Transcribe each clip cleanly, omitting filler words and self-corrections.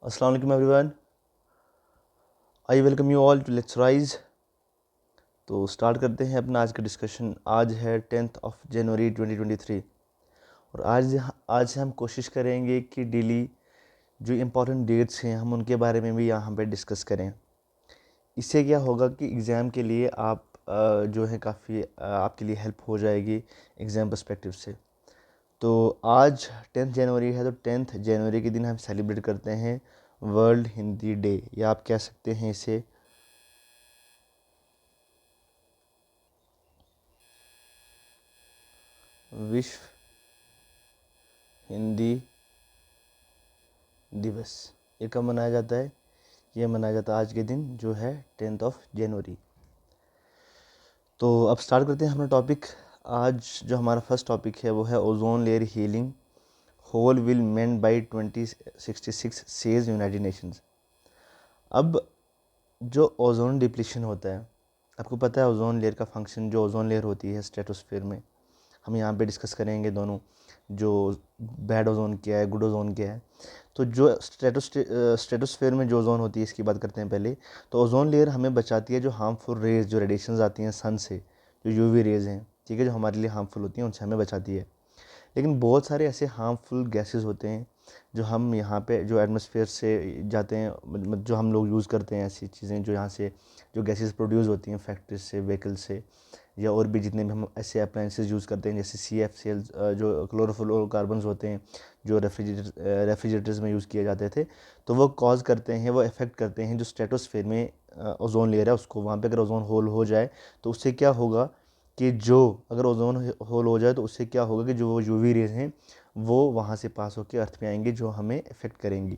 अस्सलाम वालेकुम everyone, I welcome you all to let's rise. तो स्टार्ट करते हैं अपना आज का डिस्कशन। आज है 10 जनवरी 2023 और आज से हम कोशिश करेंगे कि डेली जो इम्पोर्टेंट डेट्स हैं हम उनके बारे में भी यहाँ पे डिस्कस करें। इससे क्या होगा कि एग्ज़ाम के लिए आप जो है काफ़ी आपके लिए हेल्प हो जाएगी एग्ज़ाम पर्सपेक्टिव से। तो आज 10 जनवरी है, तो 10 जनवरी के दिन हम सेलिब्रेट करते हैं वर्ल्ड हिंदी डे, या आप कह सकते हैं इसे विश्व हिंदी दिवस। ये कब मनाया जाता है? ये मनाया जाता है आज के दिन जो है 10 जनवरी। तो अब स्टार्ट करते हैं अपना टॉपिक। आज जो हमारा फर्स्ट टॉपिक है वो है ozone layer healing hole will mend by 2066 says United Nations. अब जो ओजोन डिप्लीशन होता है, आपको पता है ओजोन लेयर का फंक्शन, जो ओजोन लेयर होती है स्ट्रेटोस्फेयर में, हम यहाँ पे डिस्कस करेंगे दोनों, जो बैड ओजोन क्या है, गुड ओजोन क्या है। तो जो स्ट्रेटोस्फेयर में जो ओजोन होती है इसकी बात करते हैं पहले। तो ओजोन लेयर हमें बचाती है जो हार्मफुल रेज, जो रेडिएशंस आती हैं सन से, जो यूवी रेज हैं, ठीक है, जो हमारे लिए हार्मफुल होती हैं, उनसे हमें बचाती है। लेकिन बहुत सारे ऐसे हार्मफुल गैसेस होते हैं जो हम यहाँ पे जो एटमॉस्फेयर से जाते हैं, जो हम लोग यूज़ करते हैं, ऐसी चीज़ें जो यहाँ से जो गैसेस प्रोड्यूस होती हैं फैक्ट्री से, व्हीकल से, या और भी जितने भी हम ऐसे अप्लाइंसेस यूज़ करते हैं, जैसे CFCl, जो क्लोरोफ्लोरोकार्बन्स होते हैं, जो रेफ्रिजरेटर्स में यूज़ किए जाते थे, तो वो कॉज करते हैं, वो इफ़ेक्ट करते हैं जो स्ट्रेटोस्फेयर में ओजोन लेयर है उसको। वहाँ पे अगर ओजोन होल हो जाए तो उससे क्या होगा कि जो अगर ओजोन होल हो जाए तो उससे क्या होगा कि जो वो यूवी रेज हैं वो वहाँ से पास होकर अर्थ में आएंगी, जो हमें इफ़ेक्ट करेंगी।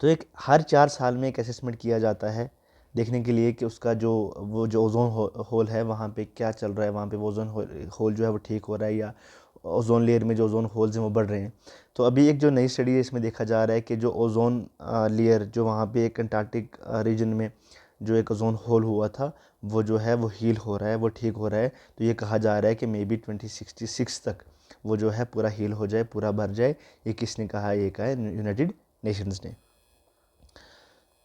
तो एक हर 4 साल में एक असेसमेंट किया जाता है देखने के लिए कि उसका जो वो जो ओजोन होल है वहाँ पे क्या चल रहा है, वहाँ पे वो ओजोन होल जो है वो ठीक हो रहा है, या ओजोन लेयर में जो ओजोन होल्स हैं वो बढ़ रहे हैं। तो अभी एक जो नई स्टडी है इसमें देखा जा रहा है कि जो ओजोन लेयर जो वहाँ पे एक अंटार्कटिक रीजन में जो एक ओजोन होल हुआ था वो जो है वो हील हो रहा है, वो ठीक हो रहा है। तो ये कहा जा रहा है कि मे बी 2066 तक वो जो है पूरा हील हो जाए, पूरा भर जाए। ये किसने कहा? ये कहा है यूनाइटेड नेशंस ने।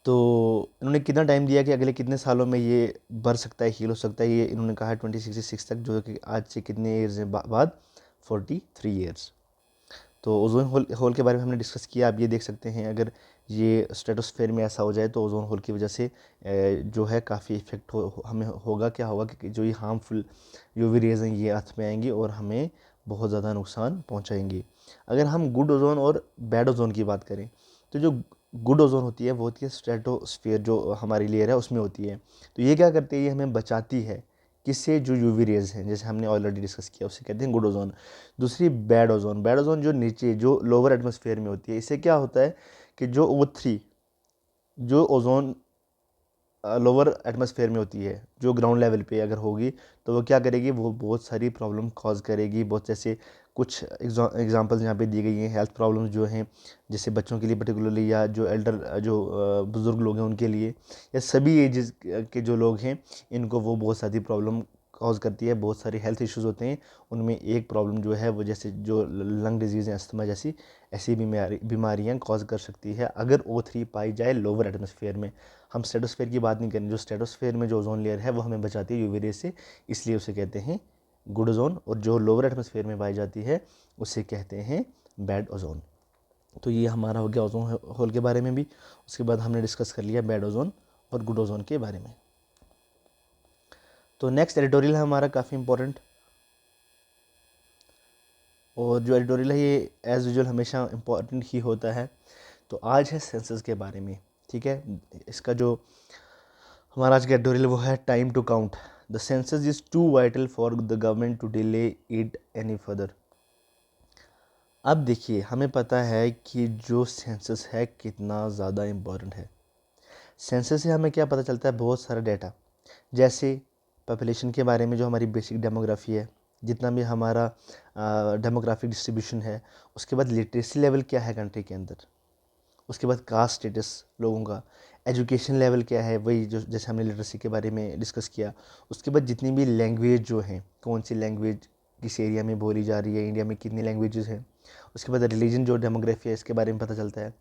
तो इन्होंने कितना टाइम दिया कि अगले कितने सालों में ये बढ़ सकता है, हील हो सकता है, ये इन्होंने कहा है 2066 तक, जो कि आज से कितने ईयर्स बाद 43 ईयर्स। तो ओजोन होल के बारे में हमने डिस्कस किया। आप ये देख सकते हैं अगर ये स्ट्रेटोस्फेयर में ऐसा हो जाए तो ओजोन होल की वजह से जो है काफ़ी इफेक्ट हमें होगा। क्या होगा कि जो ये हार्मफुल यूवी रेज हैं ये अर्थ में आएंगी और हमें बहुत ज़्यादा नुकसान पहुंचाएंगी। अगर हम गुड ओजोन और बैड ओजोन की बात करें तो जो गुड ओजोन होती है वो होती है स्ट्रेटोस्फेयर, जो हमारी लेयर है उसमें होती है। तो ये क्या करती है? ये हमें बचाती है किससे? जो यूवी रेज हैं, जैसे हमने ऑलरेडी डिस्कस किया, उससे कहते हैं गुड ओजोन। दूसरी बैड ओजोन। बैड ओजोन जो नीचे जो लोअर एटमॉस्फेयर में होती है, इससे क्या होता है कि जो O3 जो ओजोन लोअर एटमॉस्फेयर में होती है, जो ग्राउंड लेवल पे अगर होगी तो वो क्या करेगी? वो बहुत सारी प्रॉब्लम कॉज करेगी। बहुत जैसे कुछ एग्जांपल्स यहाँ पे दी गई हैं हेल्थ प्रॉब्लम्स जो हैं, जैसे बच्चों के लिए पर्टिकुलरली, या जो एल्डर जो बुज़ुर्ग लोग हैं उनके लिए, या सभी एजेस के जो लोग हैं इनको वो बहुत सारी प्रॉब्लम कॉज करती है। बहुत सारी हेल्थ इश्यूज़ होते हैं, उनमें एक प्रॉब्लम जो है वो जैसे जो लंग डिजीज़ हैं, अस्थमा जैसी ऐसी बीमारियाँ कॉज कर सकती है अगर O3 पाई जाए लोअर एटमॉस्फेयर में। हम स्ट्रेटोस्फेयर की बात नहीं करें। जो स्ट्रेटोस्फेयर में जो ओजोन लेयर है वो हमें बचाती है यूवी रेज से, इसलिए उसे कहते हैं गुड ओजोन। और जो लोअर एटमॉस्फेयर में पाई जाती है उसे कहते हैं बैड ओजोन। तो ये हमारा हो गया ओजोन होल के बारे में भी। उसके बाद हमने डिस्कस कर लिया बैड ओजोन और गुड ओजोन के बारे में। तो नेक्स्ट एडिटोरियल है हमारा काफ़ी इंपॉर्टेंट, और जो एडिटोरियल है ये एज़ यूजुअल हमेशा इंपॉर्टेंट ही होता है। तो आज है सेंसस के बारे में, ठीक है। इसका जो हमारा आज का एडिटोरियल वो है time to count the census is too vital for the government to delay it any further. अब देखिए, हमें पता है कि जो सेंसस है कितना ज़्यादा इम्पोर्टेंट है। सेंसस से हमें क्या पता चलता है? बहुत सारा डेटा, जैसे पॉपुलेशन के बारे में, जो हमारी बेसिक डेमोग्राफी है, जितना भी हमारा डेमोग्राफिक डिस्ट्रीब्यूशन है। उसके बाद लिटरेसी लेवल क्या है कंट्री के अंदर, उसके बाद कास्ट स्टेटस लोगों का, एजुकेशन लेवल क्या है, वही जो जैसे हमने लिटरेसी के बारे में डिस्कस किया। उसके बाद जितनी भी लैंग्वेज जो हैं, कौन सी लैंग्वेज किस एरिया में बोली जा रही है, इंडिया में कितनी लैंग्वेजेस हैं। उसके बाद रिलीजन जो डेमोग्राफी है इसके बारे में पता चलता है,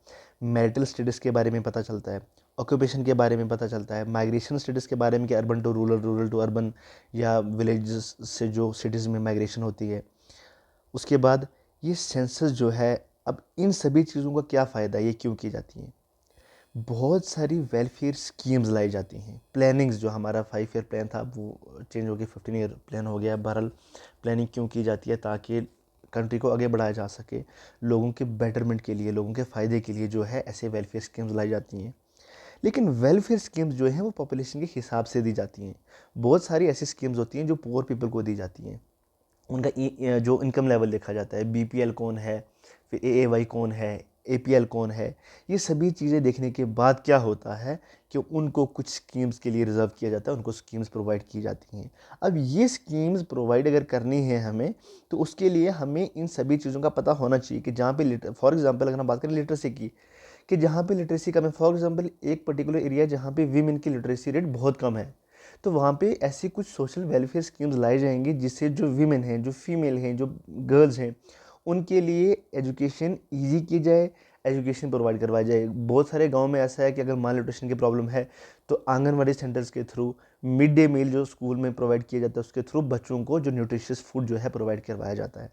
मैरिटल स्टेटस के बारे में पता चलता है, ऑक्यूपेशन के बारे में पता चलता है, माइग्रेशन स्टेटस के बारे में कि urban to rural, rural to urban, या विलेजेस से जो सिटीज़ में माइग्रेशन होती है। उसके बाद ये सेंसस जो है, अब इन सभी चीज़ों का क्या फ़ायदा है, ये क्यों की जाती हैं। बहुत सारी वेलफेयर स्कीम्स लाई जाती हैं, प्लानिंग्स जो हमारा 5 ईयर प्लान था वो चेंज हो गया, 15 ईयर प्लान हो गया। बहरहाल प्लानिंग क्यों की जाती है, ताकि कंट्री को आगे बढ़ाया जा सके, लोगों के बेटरमेंट के लिए, लोगों के फ़ायदे के लिए जो है ऐसे वेलफेयर स्कीम्स लाई जाती हैं। लेकिन वेलफेयर स्कीम्स जो हैं वो पॉपुलेशन के हिसाब से दी जाती हैं। बहुत सारी ऐसी स्कीम्स होती हैं जो पुअर पीपल को दी जाती हैं, उनका जो इनकम लेवल देखा जाता है, बीपीएल कौन है, फिर एएवाई कौन है, एपीएल कौन है, ये सभी चीज़ें देखने के बाद क्या होता है कि उनको कुछ स्कीम्स के लिए रिज़र्व किया जाता है, उनको स्कीम्स प्रोवाइड की जाती हैं। अब ये स्कीम्स प्रोवाइड अगर करनी है हमें, तो उसके लिए हमें इन सभी चीज़ों का पता होना चाहिए कि जहाँ पे फॉर एग्जांपल अगर हम बात करें लिटरेसी की, कि जहाँ पे लिटरेसी कम है, फॉर एग्जांपल एक पर्टिकुलर एरिया जहाँ पे वीमेन की लिटरेसी रेट बहुत कम है, तो वहाँ पे ऐसी कुछ सोशल वेलफेयर स्कीम्स लाई जाएंगी जिससे जो वीमेन हैं, जो फीमेल हैं, जो गर्ल्स हैं, उनके लिए एजुकेशन ईजी की जाए, एजुकेशन प्रोवाइड करवाई जाए। बहुत सारे गांव में ऐसा है कि अगर माल न्यूट्रिशन की प्रॉब्लम है तो आंगनवाड़ी सेंटर्स के थ्रू, मिड डे मील जो स्कूल में प्रोवाइड किया जाता है उसके थ्रू बच्चों को जो न्यूट्रिशियस फूड जो है प्रोवाइड करवाया जाता है।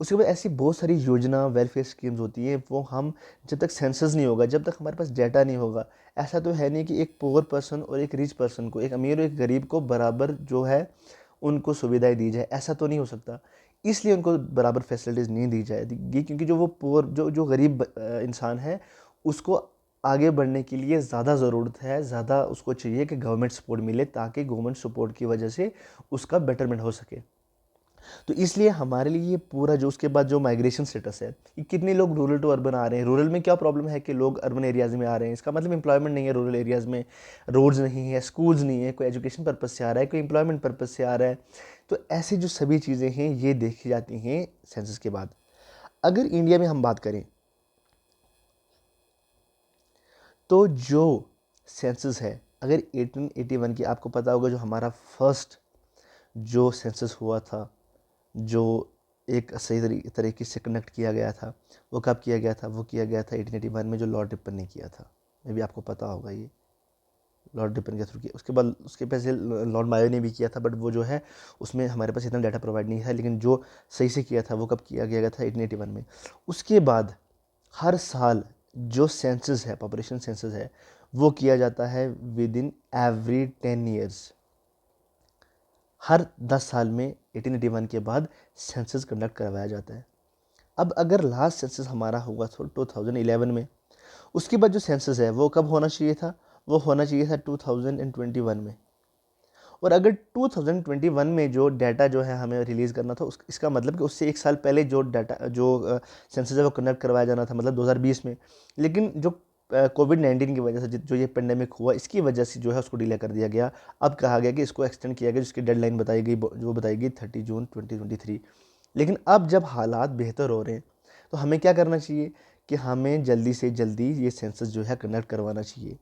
उसके बाद ऐसी बहुत सारी योजना वेलफेयर स्कीम्स होती हैं, वो हम जब तक सेंसस नहीं होगा, जब तक हमारे पास डाटा नहीं होगा, ऐसा तो है नहीं कि एक पुअर पर्सन और एक रिच पर्सन को, एक अमीर और एक गरीब को बराबर जो है उनको सुविधाएं दी जाए, ऐसा तो नहीं हो सकता। इसलिए उनको बराबर फैसिलिटीज़ नहीं दी जाएगी, क्योंकि जो वो पुअर जो गरीब इंसान है उसको आगे बढ़ने के लिए ज़्यादा ज़रूरत है, ज़्यादा उसको चाहिए कि गवर्नमेंट सपोर्ट मिले, ताकि गवर्नमेंट सपोर्ट की वजह से उसका बेटरमेंट हो सके। तो इसलिए हमारे लिए ये पूरा जो उसके बाद जो माइग्रेशन स्टेटस है कि कितने लोग रूरल टू अर्बन आ रहे हैं, रूरल में क्या प्रॉब्लम है कि लोग अर्बन एरियाज़ में आ रहे हैं, इसका मतलब एम्प्लॉयमेंट नहीं है रूरल एरियाज़ में, रोड्स नहीं है, स्कूल्स नहीं है, कोई एजुकेशन पर्पज़ से आ रहा है, कोई एम्प्लॉयमेंट पर्पज़ से आ रहा है। तो ऐसी जो सभी चीज़ें हैं ये देखी जाती हैं सेंसस के बाद। अगर इंडिया में हम बात करें तो जो सेंसस है, अगर 1881 की, आपको पता होगा जो हमारा फर्स्ट जो सेंसस हुआ था, जो एक सही तरीके से कंडक्ट किया गया था, वो कब किया गया था, वो किया गया था 1881 में, जो लॉर्ड रिपन ने किया था। मे भी आपको पता होगा, ये लॉर्ड रिपन के थ्रू किया। उसके बाद उसके पहले लॉर्ड मायो ने भी किया था, बट वो जो है उसमें हमारे पास इतना डाटा प्रोवाइड नहीं है, लेकिन जो सही से किया था वो कब किया गया था, 1881 में। उसके बाद हर साल जो सेंसस है, पॉपुलेशन सेंसस है, वो किया जाता है विद इन एवरी 10 ईयर्स। हर 10 साल में 1881 के बाद सेंसस कंडक्ट करवाया जाता है। अब अगर लास्ट सेंसस हमारा हुआ था 2011 में, उसके बाद जो सेंसस है वो कब होना चाहिए था, वो होना चाहिए था 2021 में। और अगर 2021 में जो डाटा जो है हमें रिलीज़ करना था, इसका मतलब कि उससे एक साल पहले जो डाटा जो सेंसस है वो कंडक्ट करवाया जाना था, मतलब 2020 में। लेकिन जो कोविड-19 की वजह से जो ये पेंडेमिक हुआ, इसकी वजह से जो है उसको डिले कर दिया गया। अब कहा गया कि इसको एक्सटेंड किया गया, जिसकी डेडलाइन बताई गई, जो बताई गई 30 जून 2023। लेकिन अब जब हालात बेहतर हो रहे हैं तो हमें क्या करना चाहिए कि हमें जल्दी से जल्दी ये सेंसस जो है कंडक्ट करवाना चाहिए,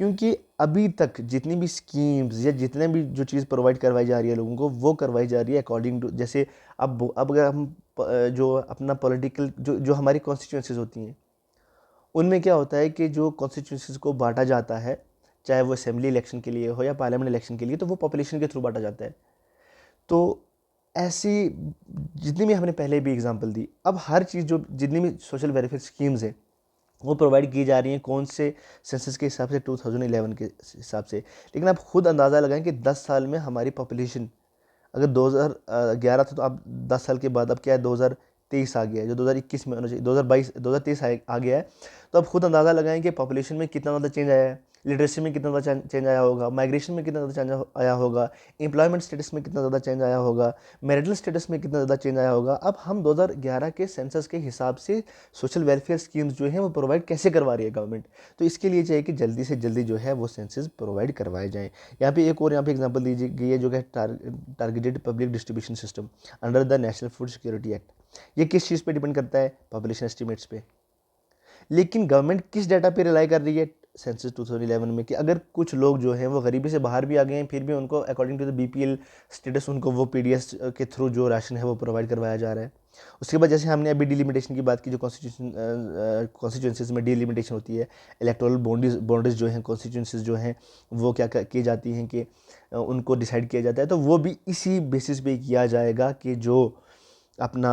क्योंकि अभी तक जितनी भी स्कीम्स या जितने भी जो चीज़ प्रोवाइड करवाई जा रही है लोगों को, वो करवाई जा रही है अकॉर्डिंग टू, जैसे अब अगर हम जो अपना पॉलिटिकल जो हमारी कॉन्स्टिट्यूंसीज होती हैं, उनमें क्या होता है कि जो कॉन्स्टिट्यूंसीज को बांटा जाता है, चाहे वो असेंबली इलेक्शन के लिए हो या पार्लियामेंट इलेक्शन के लिए, तो वो पॉपुलेशन के थ्रू बांटा जाता है। तो ऐसी जितनी भी हमने पहले भी एग्जांपल दी, अब हर चीज़ जो जितनी भी सोशल वेलफेयर स्कीम्स हैं वो प्रोवाइड की जा रही हैं कौन से सेंसस के हिसाब से, 2011 के हिसाब से। लेकिन आप खुद अंदाज़ा लगाएं कि 10 साल में हमारी पॉपुलेशन, अगर 2011 था तो अब 10 साल के बाद अब क्या है, 2023 आ गया है, जो 2021 में होना चाहिए, 2022 2023 आ गया है। तो अब खुद अंदाज़ा लगाएं कि पॉपुलेशन में कितना ज़्यादा चेंज आया है, लिटरेसी में कितना ज़्यादा चेंज आया होगा, माइग्रेशन में कितना ज़्यादा चेंज आया होगा, एम्प्लॉयमेंट स्टेटस में कितना ज़्यादा चेंज आया होगा, मैरिटल स्टेटस में कितना ज़्यादा चेंज आया होगा। अब हम 2011 के सेंसस के हिसाब से सोशल वेलफेयर स्कीम्स जो हैं वो प्रोवाइड कैसे करवा रही है गवर्नमेंट। तो इसके लिए चाहिए कि जल्दी से जल्दी जो है वो सेंसस प्रोवाइड करवाए जाएँ। यहाँ पे एक और यहाँ पे एग्जांपल दी गई है, जो है targeted public distribution system under the national food security act. ये किस चीज़ पे डिपेंड करता है, पॉपुलेशन एस्टिमेट्स पे। लेकिन गवर्नमेंट किस डाटा पे रिलाई कर रही है, सेंसस 2011 में कि अगर कुछ लोग जो हैं वो गरीबी से बाहर भी आ गए हैं, फिर भी उनको according to the BPL status उनको वो PDS के थ्रू जो राशन है वो प्रोवाइड करवाया जा रहा है। उसके बाद जैसे हमने अभी डिलिमिटेशन की बात की, जो कॉन्स्टिट्यूंसीज में डिलिमिटेशन होती है, इलेक्टोरल बाउंड्रीज जो हैं, कॉन्स्टिट्यूंसीज जो हैं वो क्या की जाती हैं कि उनको डिसाइड किया जाता है, तो वो भी इसी बेसिस पे किया जाएगा कि जो अपना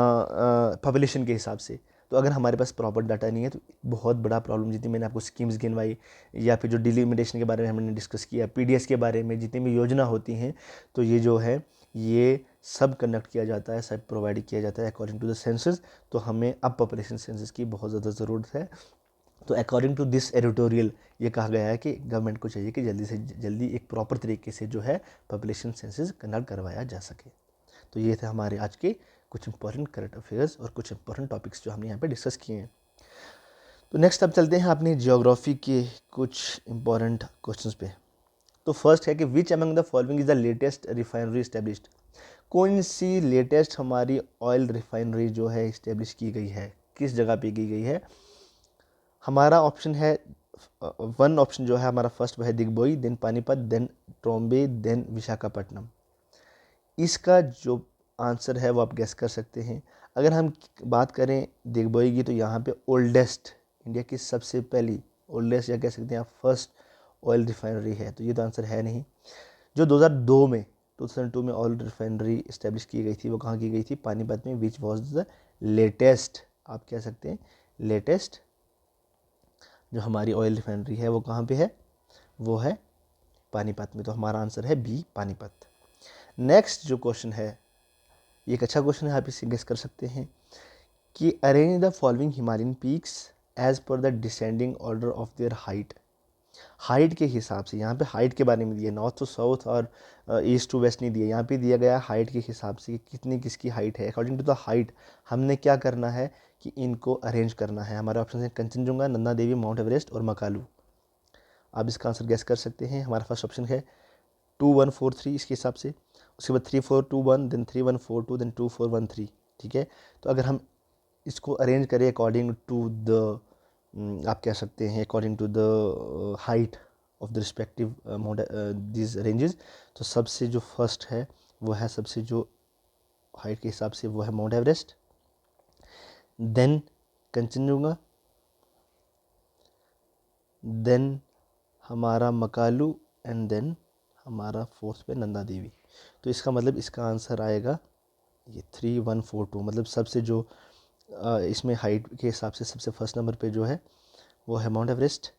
पॉपुलेशन के हिसाब से। तो अगर हमारे पास प्रॉपर डाटा नहीं है तो बहुत बड़ा प्रॉब्लम, जितनी मैंने आपको स्कीम्स गिनवाई या फिर जो डिलिमिटेशन के बारे में हमने डिस्कस किया, PDS के बारे में जितनी भी योजना होती हैं, तो ये जो है ये सब कंडक्ट किया जाता है, सब प्रोवाइड किया जाता है अकॉर्डिंग टू द सेंसस। तो हमें अब पॉपुलेशन सेंसस की बहुत ज़्यादा ज़रूरत है। तो अकॉर्डिंग टू दिस एडिटोरियल ये कहा गया है कि गवर्नमेंट को चाहिए कि जल्दी से जल्दी एक प्रॉपर तरीके से जो है पॉपुलेशन सेंसस कंडक्ट करवाया जा सके। तो ये थे हमारे आज के कुछ इंपॉर्टेंट करंट अफेयर्स और कुछ इंपॉर्टेंट टॉपिक्स जो हमने यहाँ पे डिस्कस किए हैं। तो नेक्स्ट अब चलते हैं अपनी जियोग्राफी के कुछ इंपॉर्टेंट क्वेश्चंस पे। तो फर्स्ट है कि which among the following is the latest refinery established. कौन सी लेटेस्ट हमारी ऑयल रिफाइनरी जो है इस्टेब्लिश की गई है, किस जगह पे की गई है? हमारा ऑप्शन है, वन ऑप्शन जो है हमारा फर्स्ट, वह है Digboi, then Panipat, then Trombay, then Visakhapatnam. इसका जो आंसर है वो आप गेस कर सकते हैं। अगर हम बात करें दिग्बोई की, तो यहाँ पे ओल्डेस्ट, इंडिया की सबसे पहली ओल्डेस्ट या कह सकते हैं आप फर्स्ट ऑयल रिफाइनरी है, तो ये तो आंसर है नहीं। जो 2002 में ऑयल रिफाइनरी इस्टेब्लिश की गई थी वो कहाँ की गई थी? पानीपत में, विच वॉज द लेटेस्ट, आप कह सकते हैं लेटेस्ट जो हमारी ऑयल रिफाइनरी है वो कहाँ पे है? वो है पानीपत में। तो हमारा आंसर है बी, पानीपत। नेक्स्ट जो क्वेश्चन है, ये एक अच्छा क्वेश्चन है, आप इसे गेस कर सकते हैं कि arrange the following Himalayan peaks as per the descending order of their height. Height के हिसाब से, यहाँ पे हाइट के बारे में दिया, नॉर्थ टू साउथ और ईस्ट टू वेस्ट नहीं दिया, यहाँ पे दिया गया हाइट के हिसाब से कि कितनी किसकी हाइट है। अकॉर्डिंग टू द हाइट हमने क्या करना है कि इनको अरेंज करना है। हमारे ऑप्शन है कंचनजुंगा, नंदा देवी, माउंट एवरेस्ट और मकालू। आप इसका आंसर गेस कर सकते हैं। हमारा फर्स्ट ऑप्शन है 2143 इसके हिसाब से, उसके बाद 3421, देन 3142, देन 2413। ठीक है, तो अगर हम इसको अरेंज करें अकॉर्डिंग टू द, आप कह सकते हैं according to the height of the respective this ranges, तो सबसे जो फर्स्ट है वो है, सबसे जो हाइट के हिसाब से वो है mount Everest, then Kanchenjunga, then हमारा मकालू एंड देन हमारा फोर्थ पे नंदा देवी। तो इसका मतलब इसका आंसर आएगा ये 3142, मतलब सबसे जो इसमें हाइट के हिसाब से सबसे फर्स्ट नंबर पे जो है वो है माउंट एवरेस्ट।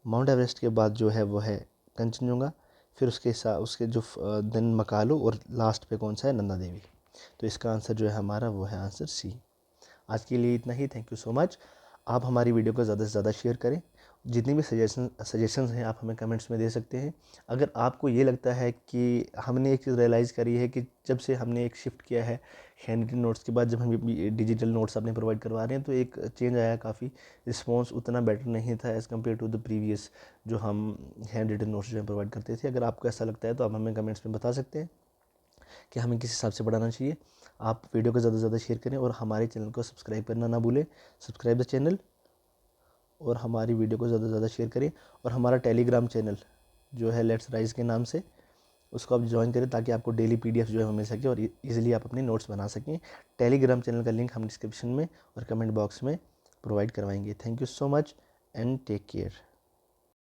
माउंट एवरेस्ट के बाद जो है वो है कंचनजुंगा, फिर उसके साथ उसके जो देन मकालू और लास्ट पे कौन सा है? नंदा देवी। तो इसका आंसर जो है हमारा वो है आंसर सी। आज के लिए इतना ही। Thank you so much. आप हमारी वीडियो को ज़्यादा से ज़्यादा शेयर करें। जितनी भी सजेशंस हैं आप हमें कमेंट्स में दे सकते हैं। अगर आपको ये लगता है कि हमने एक चीज़ रियलाइज़ करी है कि जब से हमने एक शिफ्ट किया है हैंड रिटन नोट्स के बाद, जब हम डिजिटल नोट्स अपने प्रोवाइड करवा रहे हैं, तो एक चेंज आया, काफ़ी रिस्पॉन्स उतना बेटर नहीं था as compared to the previous जो हम हैंड रिटन नोट्स जो है प्रोवाइड करते थे। अगर आपको ऐसा लगता है तो आप हमें कमेंट्स में बता सकते हैं कि हमें किस हिसाब से बढ़ाना चाहिए। आप वीडियो को ज़्यादा से ज़्यादा शेयर करें और हमारे चैनल को सब्सक्राइब करना ना भूलें। सब्सक्राइब द चैनल और हमारी वीडियो को ज़्यादा से ज़्यादा शेयर करें। और हमारा टेलीग्राम चैनल जो है लेट्स राइज के नाम से, उसको आप ज्वाइन करें ताकि आपको डेली PDF जो है वो मिल सके और इजीली आप अपने नोट्स बना सकें। टेलीग्राम चैनल का लिंक हम डिस्क्रिप्शन में और कमेंट बॉक्स में प्रोवाइड करवाएंगे। Thank you so much and take care.